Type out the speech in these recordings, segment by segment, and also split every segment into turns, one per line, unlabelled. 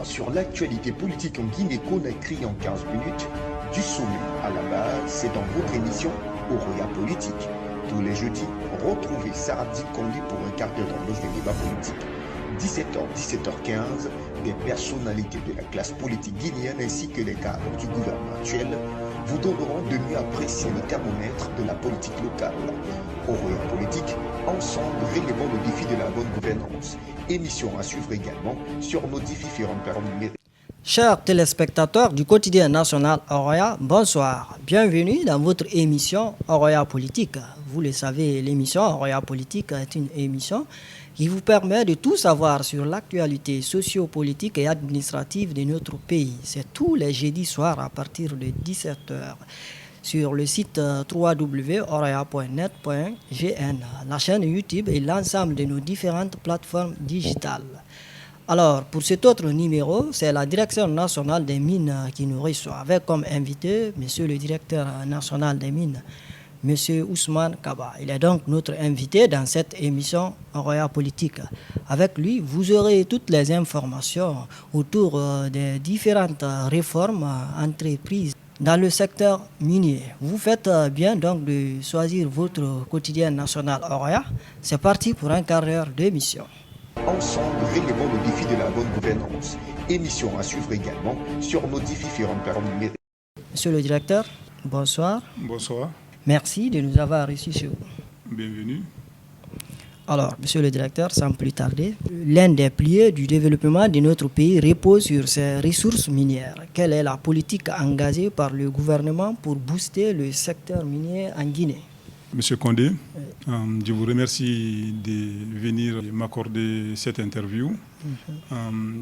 point sur l'actualité politique en Guinée-Conakry en 15 minutes, du sommet à la base, c'est dans votre émission Oroya Politique. Tous les jeudis, retrouvez Sarah Dikondi pour un quart d'heure dans nos débats politiques. 17h, 17h15, des personnalités de la classe politique guinéenne ainsi que les cadres du gouvernement actuel vous donneront de mieux apprécier le thermomètre de la politique locale. Oroya Politique, ensemble relevant le défi de la bonne gouvernance. Émission à suivre également sur nos différentes plateformes numériques.
Chers téléspectateurs du quotidien national Oroya, bonsoir. Bienvenue dans votre émission Oroya Politique. Vous le savez, l'émission Oroya Politique est une émission qui vous permet de tout savoir sur l'actualité socio-politique et administrative de notre pays. C'est tous les jeudis soirs à partir de 17h sur le site www.oroya.net.gn, la chaîne YouTube et l'ensemble de nos différentes plateformes digitales. Alors, pour cet autre numéro, c'est la Direction nationale des mines qui nous reçoit avec comme invité Monsieur le directeur national des mines, Monsieur Ousmane Kaba. Il est donc notre invité dans cette émission Oroya Politique. Avec lui, vous aurez toutes les informations autour des différentes réformes entreprises dans le secteur minier. Vous faites bien donc de choisir votre quotidien national Oroya. C'est parti pour un quart d'heure d'émission.
Ensemble, relevant le défi de la bonne gouvernance. Émission à suivre également sur nos différentes plateformes numériques.
Monsieur le directeur, bonsoir.
Bonsoir.
Merci de nous avoir reçus chez vous.
Bienvenue.
Alors, monsieur le directeur, sans plus tarder, l'un des piliers du développement de notre pays repose sur ses ressources minières. Quelle est la politique engagée par le gouvernement pour booster le secteur minier en Guinée?
Monsieur Condé, je vous remercie de venir m'accorder cette interview.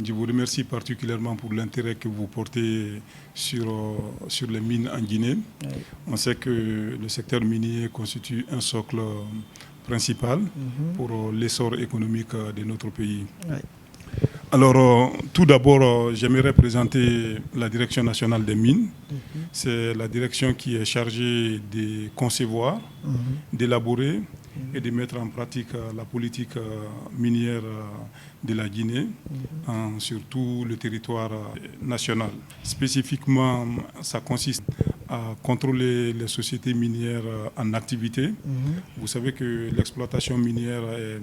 Je vous remercie particulièrement pour l'intérêt que vous portez sur les mines en Guinée.
Oui.
On sait que le secteur minier constitue un socle principal pour l'essor économique de notre pays.
Oui.
Alors, tout d'abord, j'aimerais présenter la Direction nationale des mines. C'est la direction qui est chargée de concevoir, d'élaborer et de mettre en pratique la politique minière de la Guinée sur tout le territoire national. Spécifiquement, ça consiste à contrôler les sociétés minières en activité. Vous savez que l'exploitation minière est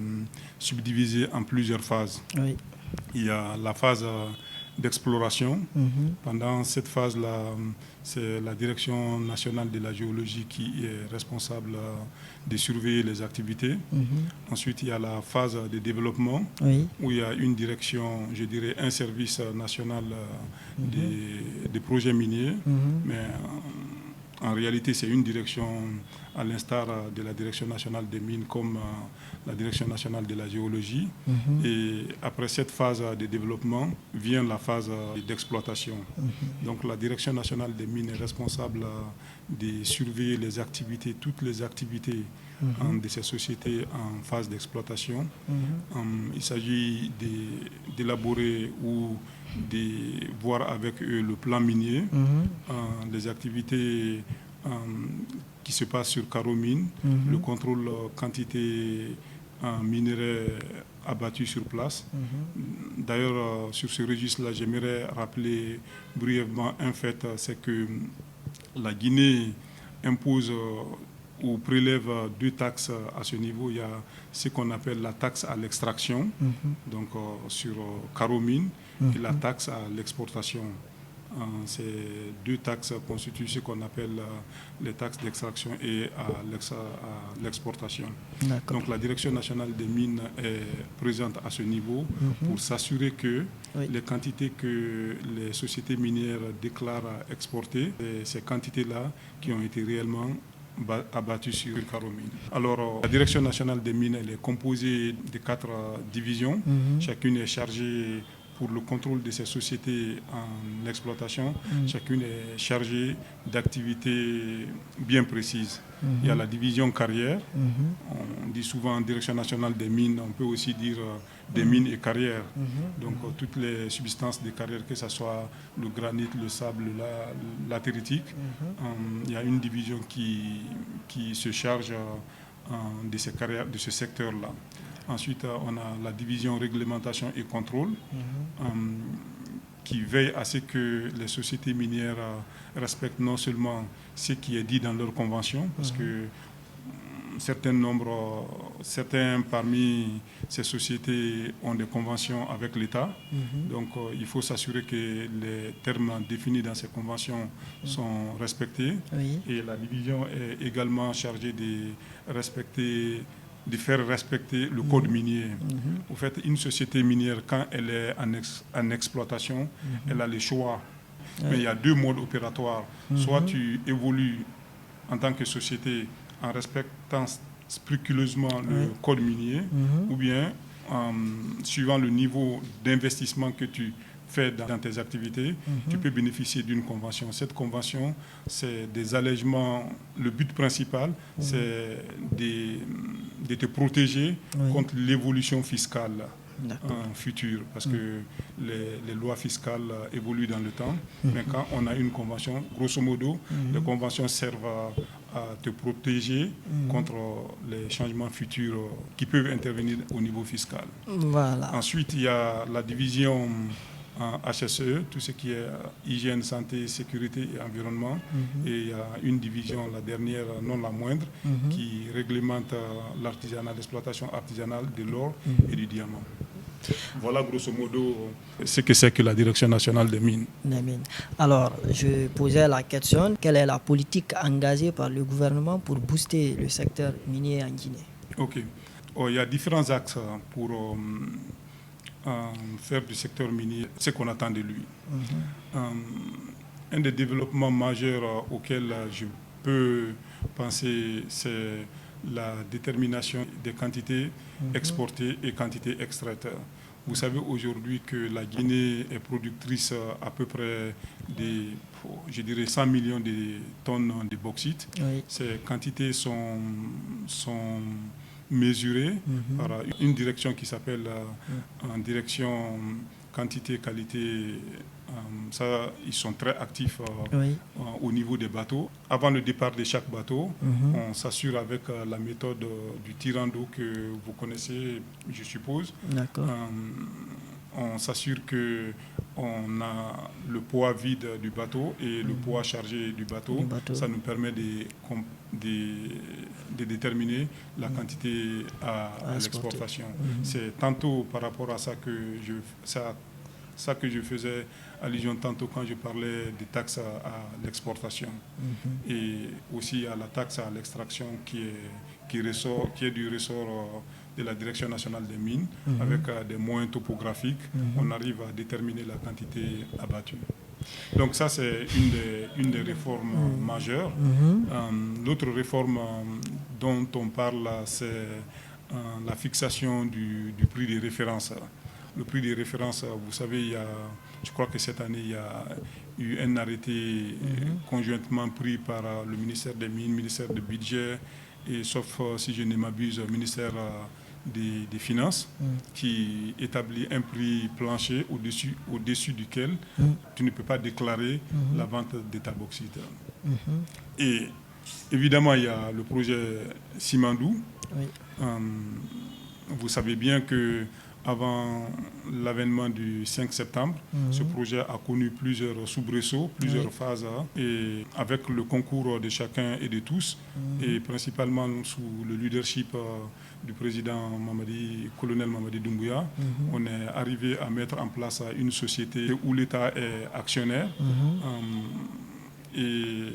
subdivisée en plusieurs phases.
Oui.
Il y a la phase d'exploration. Pendant cette phase-là, c'est la Direction nationale de la géologie qui est responsable de surveiller les activités. Ensuite, il y a la phase de développement,
Oui.
où il y a une direction, je dirais un service national des projets miniers. Mais en réalité, c'est une direction à l'instar de la Direction nationale des mines comme la Direction nationale de la géologie. Et après cette phase de développement vient la phase d'exploitation. Donc la Direction nationale des mines est responsable de surveiller les activités, toutes les activités de ces sociétés en phase d'exploitation. Il s'agit d'élaborer ou de voir avec eux le plan minier, les activités qui se passent sur Caromine, le contrôle quantité minerais abattus sur place. D'ailleurs, sur ce registre-là, j'aimerais rappeler brièvement un fait, c'est que la Guinée impose ou prélève deux taxes à ce niveau. Il y a ce qu'on appelle la taxe à l'extraction, donc sur Caromine, et la taxe à l'exportation. Ces deux taxes constituent ce qu'on appelle les taxes d'extraction et à l'exportation. Donc la Direction nationale des mines est présente à ce niveau pour s'assurer que les quantités que les sociétés minières déclarent exporter, ces quantités-là qui ont été réellement abattues sur Caromine. Alors, la Direction nationale des mines elle est composée de 4 divisions. Chacune est chargée pour le contrôle de ces sociétés en exploitation. Chacune est chargée d'activités bien précises. Il y a la division carrière. On dit souvent Direction nationale des mines, on peut aussi dire des mines et carrières. Donc toutes les substances de carrière, que ce soit le granit, le sable, la latéritique. Il y a une division qui se charge de ces carrières, de ce secteur-là. Ensuite, on a la division réglementation et contrôle qui veille à ce que les sociétés minières respectent non seulement ce qui est dit dans leur convention, parce que certains parmi ces sociétés ont des conventions avec l'État. Donc il faut s'assurer que les termes définis dans ces conventions sont respectés.
Oui.
Et la division est également chargée de faire respecter le code minier. Au fait, une société minière, quand elle est en exploitation, elle a le choix. Mais il y a deux modes opératoires. Soit tu évolues en tant que société en respectant scrupuleusement le code minier, ou bien suivant le niveau d'investissement que tu fais dans tes activités, tu peux bénéficier d'une convention. Cette convention, c'est des allègements. Le but principal, c'est de te protéger contre l'évolution fiscale future, parce que les lois fiscales évoluent dans le temps. Mais quand on a une convention, grosso modo, les conventions servent à te protéger contre les changements futurs qui peuvent intervenir au niveau fiscal.
Voilà.
Ensuite, il y a la division HSE, tout ce qui est hygiène, santé, sécurité et environnement. Et il y a une division, la dernière, non la moindre, qui réglemente l'artisanat, l'exploitation artisanale de l'or et du diamant. Voilà grosso modo ce que c'est que la Direction nationale des mines.
Alors, je posais la question, quelle est la politique engagée par le gouvernement pour booster le secteur minier en Guinée?
Ok. Il y a différents axes pour faire du secteur minier ce qu'on attend de lui. Un des développements majeurs auxquels je peux penser, c'est la détermination des quantités exportées et quantités extraites. Vous savez aujourd'hui que la Guinée est productrice à peu près je dirais 100 millions de tonnes de bauxite.
Oui.
Ces quantités sont mesurées par une direction qui s'appelle direction quantité-qualité. Ça, ils sont très actifs au niveau des bateaux. Avant le départ de chaque bateau, on s'assure avec la méthode du tirant d'eau que vous connaissez, je suppose.
D'accord.
On s'assure qu'on a le poids vide du bateau et le poids chargé du bateau. Ça nous permet de déterminer la quantité à l'exportation. C'est tantôt par rapport à ça que je faisais allusion tantôt quand je parlais des taxes à l'exportation et aussi à la taxe à l'extraction qui est du ressort de la Direction nationale des mines. Avec des moyens topographiques, on arrive à déterminer la quantité abattue. Donc ça, c'est une des réformes majeures. L'autre réforme dont on parle, c'est la fixation du prix de référence. Le prix de référence, vous savez, je crois que cette année, il y a eu un arrêté conjointement pris par le ministère des Mines, le ministère du Budget, et sauf si je ne m'abuse, le ministère des Finances, qui établit un prix plancher au-dessus duquel tu ne peux pas déclarer la vente de ta bauxite. Et évidemment, il y a le projet Simandou. Vous savez bien que avant l'avènement du 5 septembre, ce projet a connu plusieurs soubresauts, plusieurs phases, et avec le concours de chacun et de tous, et principalement sous le leadership du président colonel Mamadi Doumbouya, on est arrivé à mettre en place une société où l'État est actionnaire. Et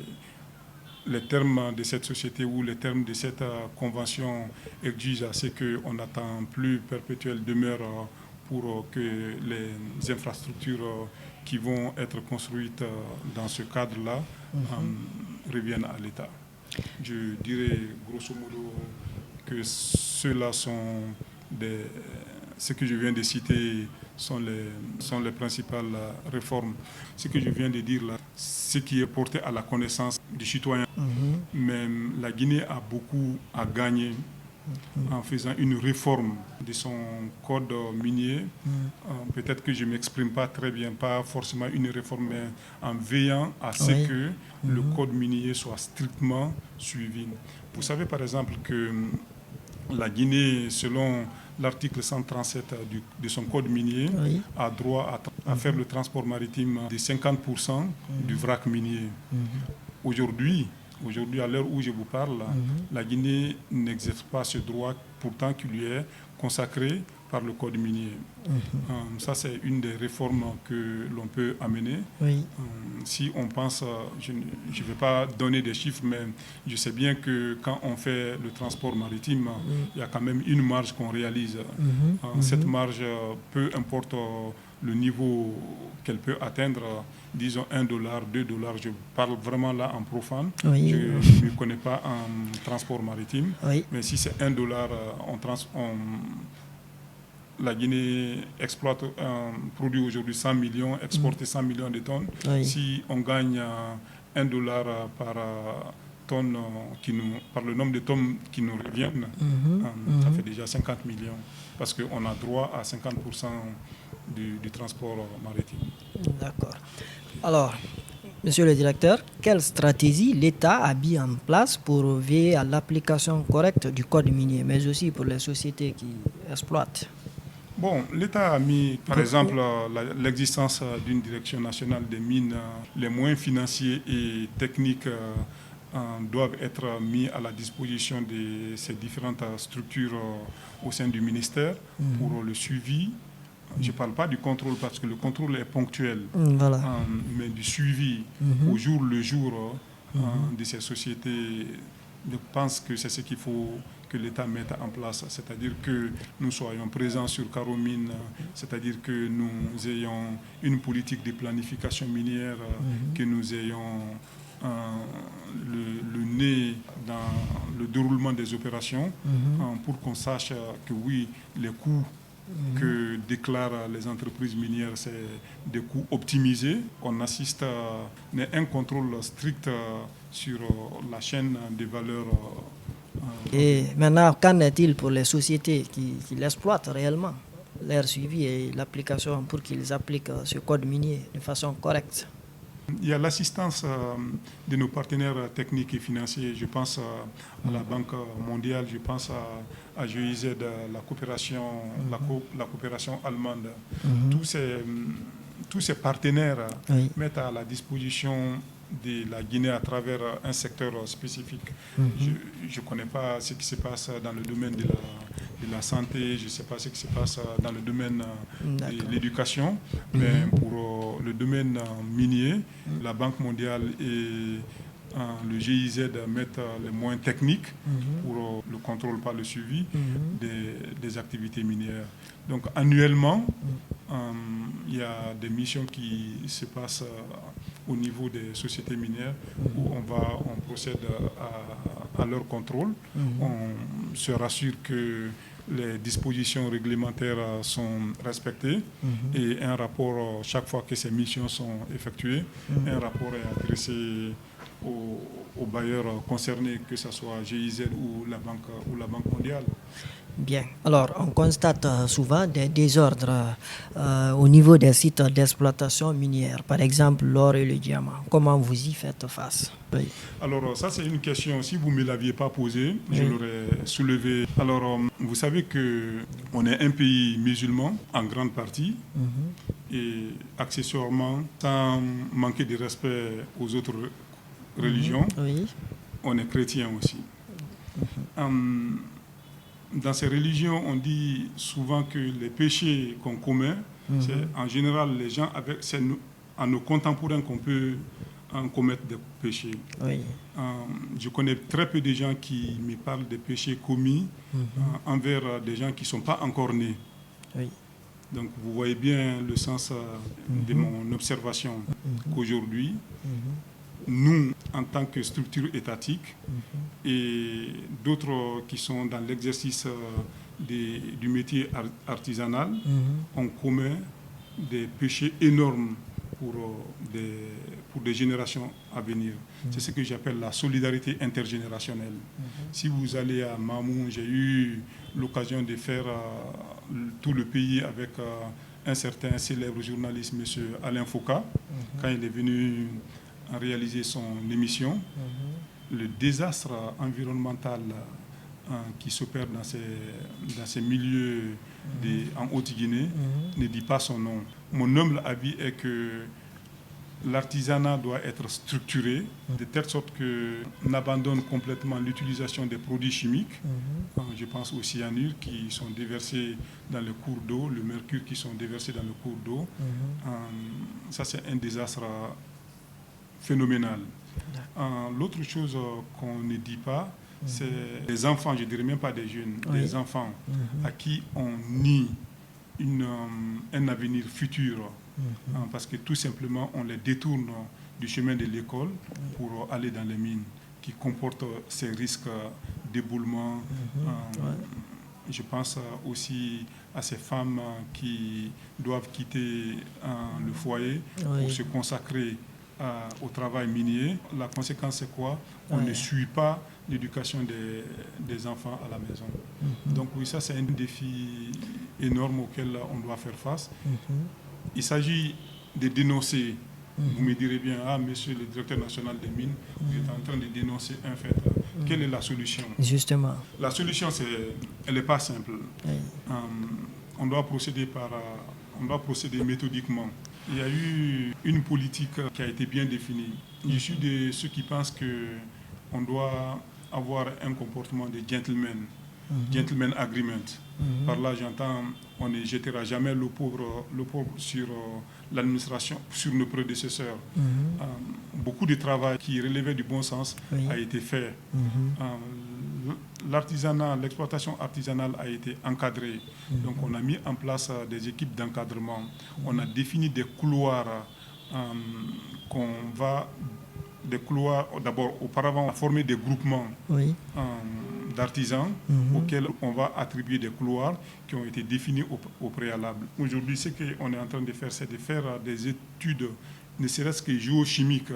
les termes de cette société ou les termes de cette convention exigent à ce qu'on n'attend plus perpétuelle demeure pour que les infrastructures qui vont être construites dans ce cadre-là reviennent à l'État. Je dirais grosso modo que ceux-là sont ce que je viens de citer sont les principales réformes. Ce que je viens de dire là, ce qui est porté à la connaissance du citoyen. Mais la Guinée a beaucoup à gagner en faisant une réforme de son code minier. Peut-être que je ne m'exprime pas très bien, pas forcément une réforme, mais en veillant à ce que le code minier soit strictement suivi. Vous savez par exemple que la Guinée, selon l'article 137 de son code minier a droit à faire le transport maritime de 50% du vrac minier. Aujourd'hui, à l'heure où je vous parle, la Guinée n'exerce pas ce droit, pourtant qu'il lui est consacré par le code minier. Ça, c'est une des réformes que l'on peut amener. Si on pense, je ne vais pas donner des chiffres, mais je sais bien que quand on fait le transport maritime, il y a quand même une marge qu'on réalise. Cette marge, peu importe le niveau qu'elle peut atteindre, disons $1, $2, je parle vraiment là en profane. Je ne me connais pas en transport maritime, mais si c'est $1, la Guinée exploite, produit aujourd'hui 100 millions, exporte 100 millions de tonnes. Si on gagne $1 par tonne, par le nombre de tonnes qui nous reviennent, ça fait déjà 50 millions, parce qu'on a droit à 50% du transport maritime.
D'accord. Alors, Monsieur le directeur, quelle stratégie l'État a mis en place pour veiller à l'application correcte du code minier, mais aussi pour les sociétés qui exploitent?
Bon, l'État a mis, par exemple, l'existence d'une direction nationale des mines. Les moyens financiers et techniques doivent être mis à la disposition de ces différentes structures au sein du ministère pour le suivi. Je ne parle pas du contrôle parce que le contrôle est ponctuel, mais du suivi au jour le jour de ces sociétés. Je pense que c'est ce qu'il faut que l'État mette en place, c'est-à-dire que nous soyons présents sur Caromine, c'est-à-dire que nous ayons une politique de planification minière, que nous ayons le nez dans le déroulement des opérations, pour qu'on sache que oui, les coûts que déclarent les entreprises minières, c'est des coûts optimisés. On assiste à un contrôle strict sur la chaîne de valeur.
Et maintenant, qu'en est-il pour les sociétés qui l'exploitent réellement, leur suivi et l'application pour qu'ils appliquent ce code minier de façon correcte?
Il y a l'assistance de nos partenaires techniques et financiers. Je pense à la Banque mondiale, je pense à GIZ, la coopération allemande. Tous ces partenaires mettent à la disposition de la Guinée à travers un secteur spécifique. Je ne connais pas ce qui se passe dans le domaine de la santé, je ne sais pas ce qui se passe dans le domaine de l'éducation, mais pour le domaine minier, la Banque mondiale et le GIZ mettent les moyens techniques pour le contrôle par le suivi des activités minières. Donc annuellement, il y a des missions qui se passent au niveau des sociétés minières où on procède à leur contrôle. On se rassure que les dispositions réglementaires sont respectées et un rapport, chaque fois que ces missions sont effectuées, un rapport est adressé aux bailleurs concernés, que ce soit GIZ ou la Banque mondiale.
Bien. Alors, on constate souvent des désordres au niveau des sites d'exploitation minière, par exemple l'or et le diamant. Comment vous y faites face?
Alors, ça, c'est une question. Si vous ne me l'aviez pas posée, je l'aurais soulevée. Alors, vous savez qu'on est un pays musulman, en grande partie, et accessoirement, sans manquer de respect aux autres religions, on est chrétien aussi. Dans ces religions, on dit souvent que les péchés qu'on commet, c'est en général les gens c'est à nos contemporains qu'on peut commettre des péchés. Je connais très peu de gens qui me parlent des péchés commis envers des gens qui ne sont pas encore nés. Donc vous voyez bien le sens de mon observation qu'aujourd'hui, nous, en tant que structure étatique, et d'autres qui sont dans l'exercice du métier artisanal, on commet des péchés énormes pour des générations à venir. C'est ce que j'appelle la solidarité intergénérationnelle. Si vous allez à Mamou, j'ai eu l'occasion de faire tout le pays avec un certain célèbre journaliste, M. Alain Foucault, quand il est venu réaliser son émission. Le désastre environnemental qui s'opère dans ces milieux en Haute-Guinée ne dit pas son nom. Mon humble avis est que l'artisanat doit être structuré de telle sorte qu'on abandonne complètement l'utilisation des produits chimiques. Je pense aux cyanures qui sont déversés dans le cours d'eau, le mercure qui sont déversés dans le cours d'eau. Ça, c'est un désastre phénoménal. L'autre chose qu'on ne dit pas, c'est les enfants, je ne dirais même pas des jeunes, des enfants à qui on nie un avenir futur. Parce que tout simplement, on les détourne du chemin de l'école pour aller dans les mines qui comportent ces risques d'éboulement. Je pense aussi à ces femmes qui doivent quitter le foyer pour se consacrer au travail minier. La conséquence, c'est quoi? On ne suit pas l'éducation des enfants à la maison. Donc oui, ça c'est un défi énorme auquel on doit faire face. Il s'agit de dénoncer. Vous me direz bien, monsieur le directeur national des mines, vous êtes en train de dénoncer un fait. Quelle est la solution?
Justement.
La solution, elle n'est pas simple. On doit procéder méthodiquement. Il y a eu une politique qui a été bien définie. Je suis de ceux qui pensent qu'on doit avoir un comportement de gentleman agreement. Par là, j'entends, on ne jettera jamais le pauvre sur l'administration, sur nos prédécesseurs. Beaucoup de travail qui relevait du bon sens a été fait. L'artisanat, l'exploitation artisanale a été encadrée. Donc on a mis en place des équipes d'encadrement. On a défini des couloirs d'abord, auparavant, on a formé des groupements d'artisans auxquels on va attribuer des couloirs qui ont été définis au préalable. Aujourd'hui, ce qu'on est en train de faire, c'est de faire des études, ne serait-ce que géochimiques,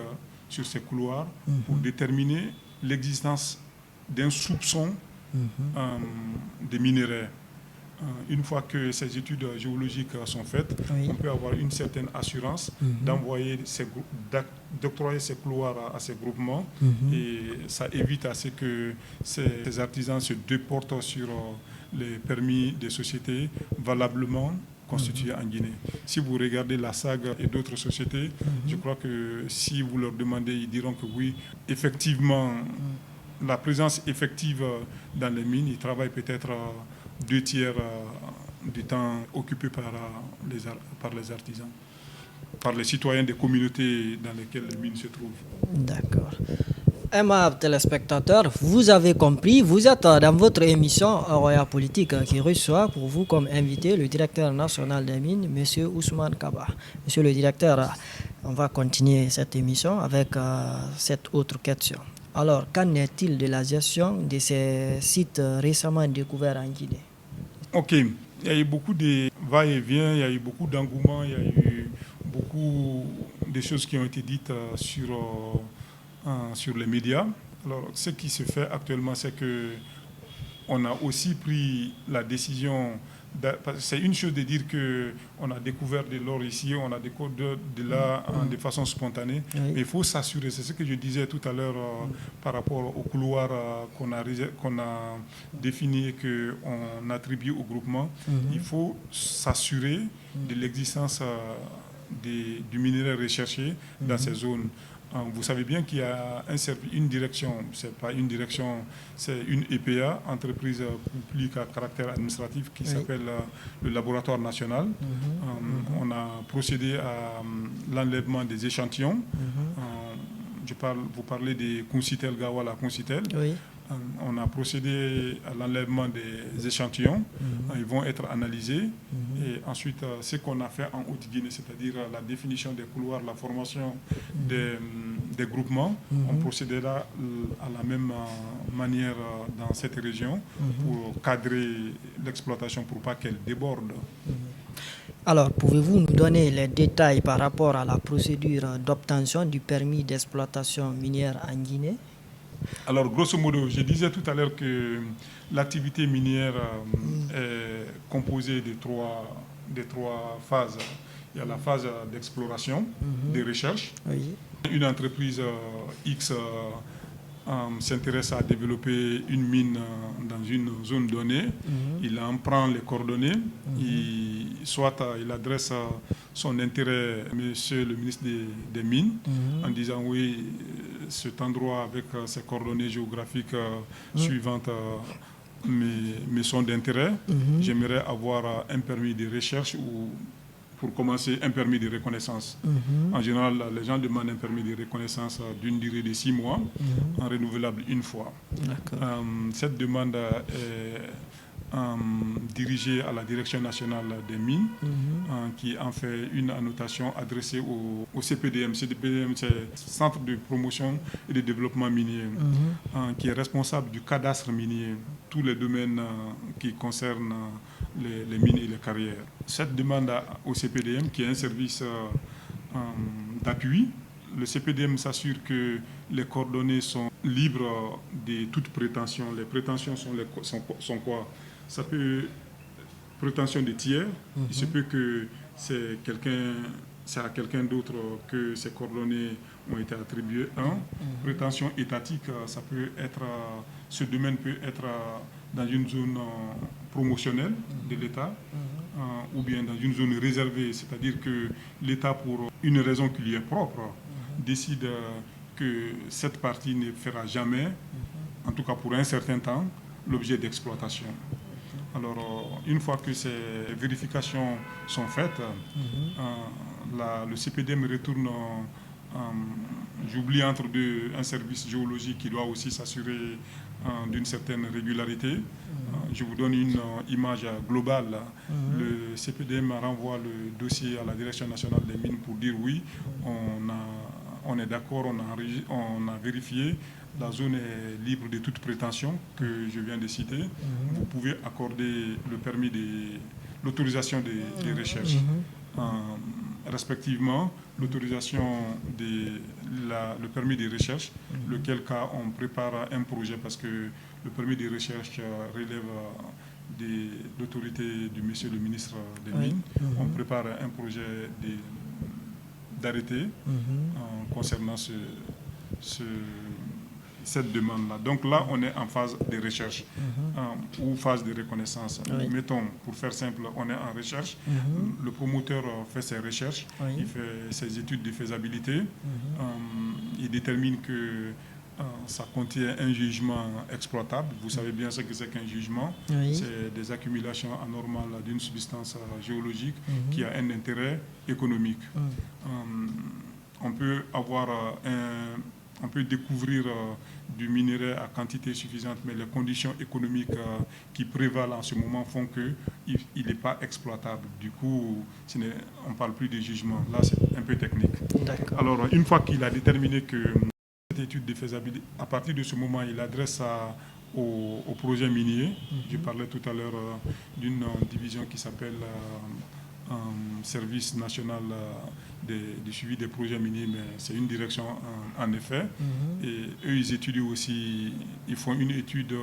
sur ces couloirs pour déterminer l'existence d'un soupçon de minerais. Une fois que ces études géologiques sont faites, on peut avoir une certaine assurance d'octroyer ces couloirs à ces groupements et ça évite à ce que ces artisans se déportent sur les permis des sociétés valablement constituées en Guinée. Si vous regardez la SAG et d'autres sociétés, je crois que si vous leur demandez, ils diront que oui, effectivement, la présence effective dans les mines, ils travaillent peut-être 2/3 du temps occupé par les artisans, par les citoyens des communautés dans lesquelles les mines se trouvent.
D'accord. Aimables téléspectateurs, vous avez compris, vous êtes dans votre émission Roya Politique qui reçoit pour vous comme invité le directeur national des mines, M. Ousmane Kaba. Monsieur le directeur, on va continuer cette émission avec cette autre question. Alors, qu'en est-il de la gestion de ces sites récemment découverts en Guinée?
Ok, il y a eu beaucoup de va-et-vient, il y a eu beaucoup d'engouement, il y a eu beaucoup de choses qui ont été dites sur les médias. Alors, ce qui se fait actuellement, c'est qu'on a aussi pris la décision. C'est une chose de dire qu'on a découvert de l'or ici, on a découvert de là de façon spontanée, mais il faut s'assurer, c'est ce que je disais tout à l'heure par rapport au couloir qu'on a défini et qu'on attribue au groupement. Il faut s'assurer de l'existence du minerai recherché dans ces zones. Vous savez bien qu'il y a une direction, c'est pas une direction, c'est une EPA, entreprise publique à caractère administratif, qui s'appelle le laboratoire national. On a procédé à l'enlèvement des échantillons. Vous parlez des Kuncitel Gawa, la Kuncitel. On a procédé à l'enlèvement des échantillons. Ils vont être analysés. Et ensuite, ce qu'on a fait en Haute-Guinée, c'est-à-dire la définition des couloirs, la formation des groupements, on procédera à la même manière dans cette région pour cadrer l'exploitation pour pas qu'elle déborde.
Alors, pouvez-vous nous donner les détails par rapport à la procédure d'obtention du permis d'exploitation minière en Guinée?
Alors, grosso modo, je disais tout à l'heure que l'activité minière est composée de trois phases. Il y a la phase d'exploration, de recherche. Une entreprise X s'intéresse à développer une mine dans une zone donnée, il en prend les coordonnées, soit il adresse son intérêt à monsieur le ministre des Mines en disant oui, cet endroit avec ses coordonnées géographiques suivantes me sont d'intérêt, j'aimerais avoir un permis de recherche ou pour commencer un permis de reconnaissance. En général, les gens demandent un permis de reconnaissance d'une durée de 6 mois, en renouvelable une fois. Cette demande est dirigée à la Direction nationale des mines, qui en fait une annotation adressée au CPDM. CPDM, c'est Centre de promotion et de développement minier, qui est responsable du cadastre minier, tous les domaines qui concernent les mines et les carrières. Cette demande au CPDM, qui est un service d'appui, le CPDM s'assure que les coordonnées sont libres de toute prétention. Les prétentions sont quoi? Ça peut être prétention de tiers, il se peut que c'est à quelqu'un d'autre que ces coordonnées ont été attribuées. Prétention étatique, ça peut être, ce domaine peut être dans une zone promotionnelle de l'État ou bien dans une zone réservée, c'est-à-dire que l'État, pour une raison qui lui est propre, décide que cette partie ne fera jamais, en tout cas pour un certain temps, l'objet d'exploitation. Alors, une fois que ces vérifications sont faites, le CPDM retourne, j'oublie entre deux, un service géologique qui doit aussi s'assurer d'une certaine régularité. Je vous donne une image globale. Le CPDM renvoie le dossier à la Direction nationale des mines pour dire oui, on est d'accord, on a vérifié, la zone est libre de toute prétention que je viens de citer. Vous pouvez accorder le permis l'autorisation des recherches. Respectivement, l'autorisation le permis de recherche, lequel cas on prépare un projet parce que le permis de recherche relève de l'autorité du monsieur le ministre des Mines. On prépare un projet d'arrêté concernant cette demande-là. Donc là, on est en phase de recherche ou phase de reconnaissance. Mettons, pour faire simple, on est en recherche. Le promoteur fait ses recherches, il fait ses études de faisabilité. Il détermine que ça contient un jugement exploitable. Vous savez bien ce que c'est qu'un jugement. C'est des accumulations anormales d'une substance géologique qui a un intérêt économique. On peut découvrir du minerai à quantité suffisante, mais les conditions économiques qui prévalent en ce moment font qu'il n'est pas exploitable. Du coup, on ne parle plus de jugement. Là, c'est un peu technique. Alors, une fois qu'il a déterminé que cette étude de faisabilité, à partir de ce moment, il adresse au projet minier. Je parlais tout à l'heure d'une division qui s'appelle Service national du suivi des projets miniers, mais c'est une direction en effet. Et eux, ils étudient aussi, ils font une étude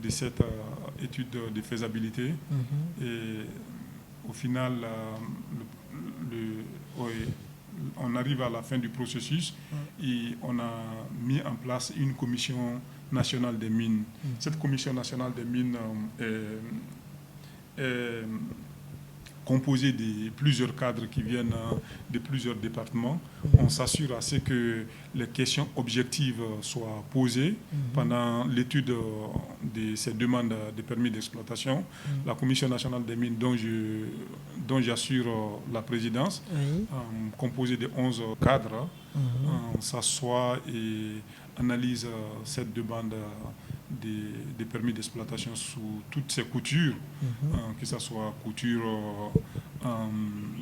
de cette étude de faisabilité. Et au final, on arrive à la fin du processus et on a mis en place une commission nationale des mines. Cette commission nationale des mines est composé de plusieurs cadres qui viennent de plusieurs départements. On s'assure à ce que les questions objectives soient posées pendant l'étude de ces demandes de permis d'exploitation. La Commission nationale des mines, dont j'assure la présidence, composée de 11 cadres, s'assoit et analyse cette demande des permis d'exploitation sous toutes ces coutures, que ce soit couture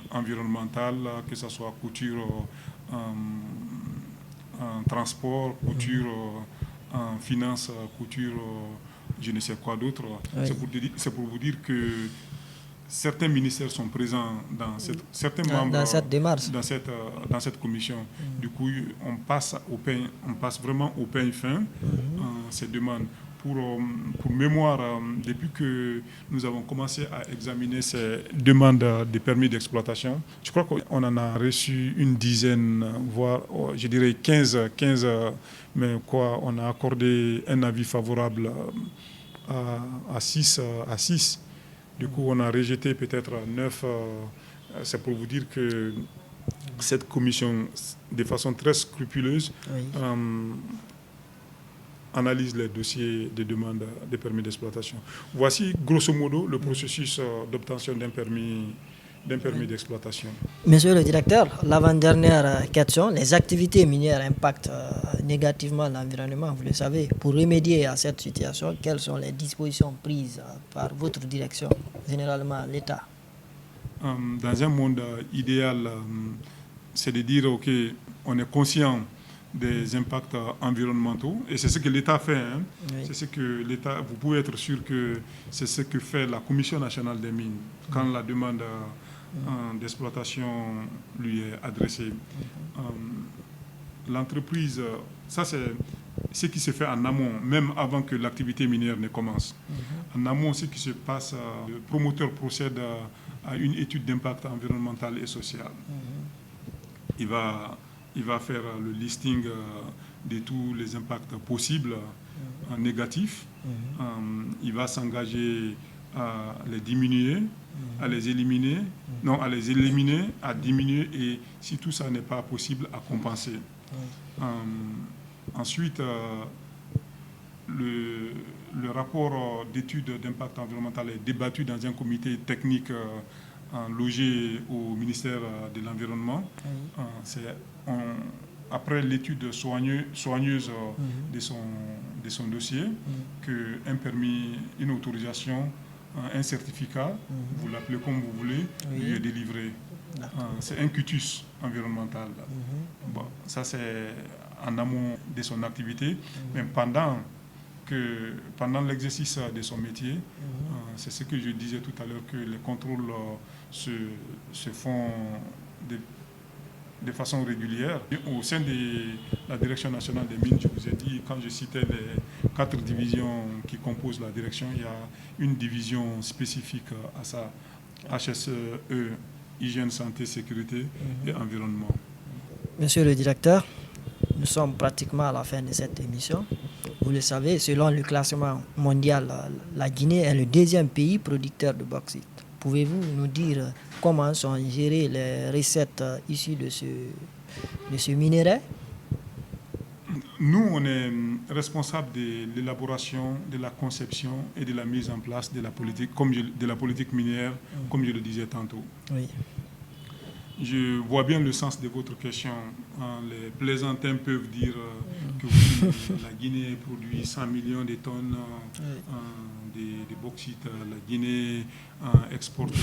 environnementale, que ce soit couture en transport, couture en finance, couture je ne sais quoi d'autre. C'est pour vous dire que certains ministères sont présents certains membres
dans cette démarche,
dans cette commission. Du coup, on passe vraiment au peigne fin ces demandes. pour mémoire, depuis que nous avons commencé à examiner ces demandes de permis d'exploitation, je crois qu'on en a reçu une dizaine, voire je dirais 15, mais on a accordé un avis favorable à 6. Du coup, on a rejeté peut-être 9. C'est pour vous dire que cette commission, de façon très scrupuleuse, analyse les dossiers de demande de permis d'exploitation. Voici, grosso modo, le processus d'obtention d'un permis d'exploitation.
Monsieur le directeur, l'avant-dernière question, les activités minières impactent négativement l'environnement, vous le savez. Pour remédier à cette situation, quelles sont les dispositions prises par votre direction, généralement l'État?
Dans un monde idéal, c'est de dire, OK, on est conscient des impacts environnementaux, et c'est ce que l'État fait. Oui. C'est ce que l'État, vous pouvez être sûr que c'est ce que fait la Commission nationale des mines quand la demande d'exploitation lui est adressée. L'entreprise, ça c'est ce qui se fait en amont, même avant que l'activité minière ne commence. En amont, ce qui se passe, le promoteur procède à une étude d'impact environnemental et social. Il va faire le listing de tous les impacts possibles négatifs. Il va s'engager à les diminuer, à les éliminer, à diminuer, et si tout ça n'est pas possible, à compenser. Ensuite, le rapport d'étude d'impact environnemental est débattu dans un comité technique logé au ministère de l'Environnement. Après l'étude soigneuse de son dossier, qu'un permis, une autorisation, un certificat, vous l'appelez comme vous voulez, lui est délivré. C'est un cutus environnemental. Bon, ça c'est en amont de son activité, mais pendant l'exercice de son métier, c'est ce que je disais tout à l'heure, que les contrôles se font de façon régulière. Au sein de la Direction nationale des mines, je vous ai dit, quand je citais les 4 divisions qui composent la direction, il y a une division spécifique à ça, HSE, hygiène, santé, sécurité et environnement.
Monsieur le directeur, nous sommes pratiquement à la fin de cette émission. Vous le savez, selon le classement mondial, la Guinée est le 2e pays producteur de bauxite. Pouvez-vous nous dire comment sont gérées les recettes issues de ce minerai?
Nous, on est responsable de l'élaboration, de la conception et de la mise en place de la politique minière, comme je le disais tantôt.
Oui.
Je vois bien le sens de votre question. Les plaisantins peuvent dire que oui, la Guinée produit 100 millions de tonnes de bauxite. La Guinée exporte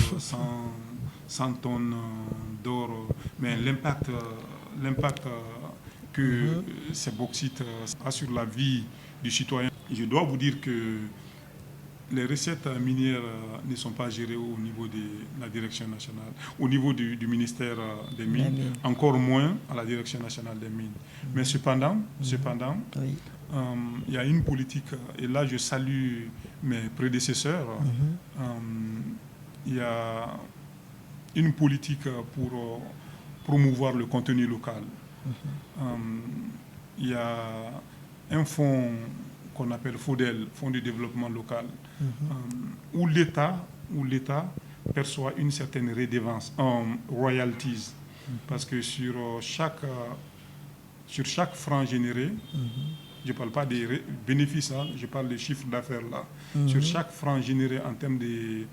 100 tonnes d'or. Mais l'impact que ces bauxites a sur la vie du citoyen, je dois vous dire que les recettes minières ne sont pas gérées au niveau de la direction nationale, au niveau du ministère des Mines, encore moins à la direction nationale des Mines. Mais cependant, il y a une politique, et là je salue mes prédécesseurs, il y a une politique pour promouvoir le contenu local. Il y a un fonds qu'on appelle FODEL, Fonds de développement local, où l'État perçoit une certaine redevance en royalties, parce que sur chaque franc généré, je ne parle pas des bénéfices, je parle des chiffres d'affaires là, sur chaque franc généré en termes de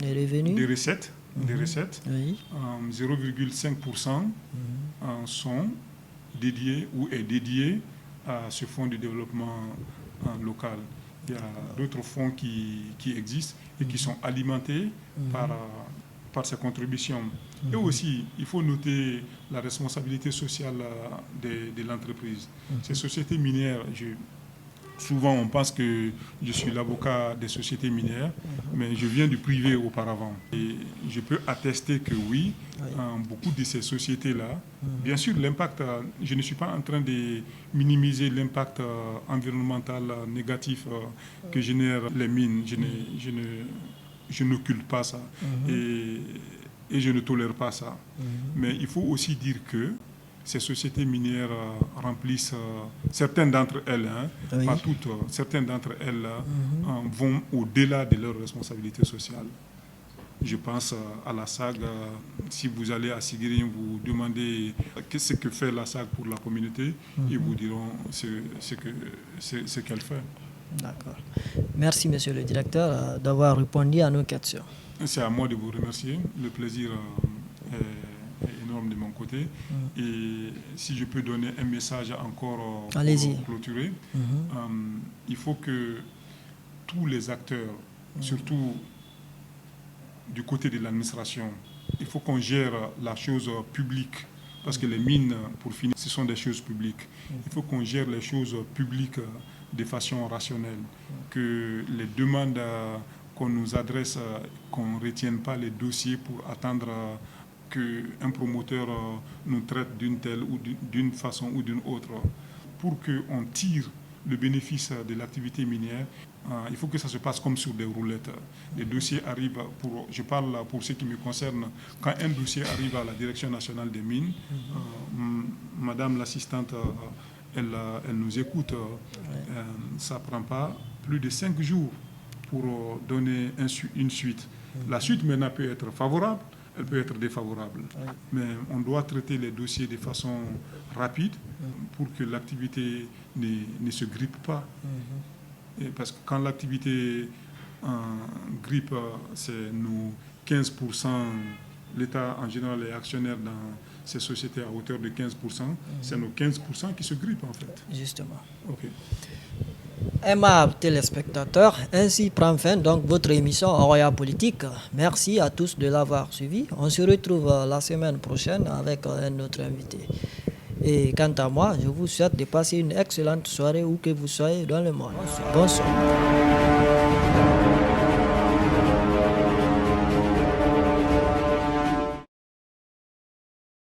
revenus,
des recettes, 0,5% sont dédiés ou est dédié à ce fonds de développement local. Il y a d'autres fonds qui existent et qui sont alimentés par ces contributions. Et aussi, il faut noter la responsabilité sociale de l'entreprise. Ces sociétés minières, Souvent, on pense que je suis l'avocat des sociétés minières, mais je viens du privé auparavant. Et je peux attester que oui, beaucoup de ces sociétés-là, bien sûr, l'impact, je ne suis pas en train de minimiser l'impact environnemental négatif que génèrent les mines. Je n'occulte pas ça. Et je ne tolère pas ça. Mais il faut aussi dire que ces sociétés minières remplissent, certaines d'entre elles, pas toutes, certaines d'entre elles vont au-delà de leurs responsabilités sociales. Je pense à la SAG. Si vous allez à Sigirigne, vous demandez qu'est-ce que fait la SAG pour la communauté, ils vous diront ce qu'elle fait.
D'accord. Merci, monsieur le directeur, d'avoir répondu à nos questions.
C'est à moi de vous remercier. Le plaisir est énorme de mon côté. Et si je peux donner un message encore pour clôturer, il faut que tous les acteurs, surtout du côté de l'administration, il faut qu'on gère la chose publique. Parce que les mines, pour finir, ce sont des choses publiques. Il faut qu'on gère les choses publiques de façon rationnelle. Que les demandes qu'on nous adresse, qu'on ne retienne pas les dossiers pour attendre qu'un promoteur nous traite d'une telle ou d'une façon ou d'une autre. Pour qu'on tire le bénéfice de l'activité minière, il faut que ça se passe comme sur des roulettes. Les dossiers arrivent, je parle pour ce qui me concerne, quand un dossier arrive à la Direction nationale des mines, Madame l'assistante, elle nous écoute, ça ne prend pas plus de 5 jours pour donner une suite. La suite maintenant peut être favorable, elle peut être défavorable. Mais on doit traiter les dossiers de façon rapide pour que l'activité ne se grippe pas. Et parce que quand l'activité grippe, c'est nos 15%, l'État en général est actionnaire dans ces sociétés à hauteur de 15%, c'est nos 15% qui se grippent en fait.
Justement.
Ok.
Aimables téléspectateurs, ainsi prend fin donc votre émission Roya Politique. Merci à tous de l'avoir suivi. On se retrouve la semaine prochaine avec un autre invité. Et quant à moi, je vous souhaite de passer une excellente soirée où que vous soyez dans le monde. Bonsoir.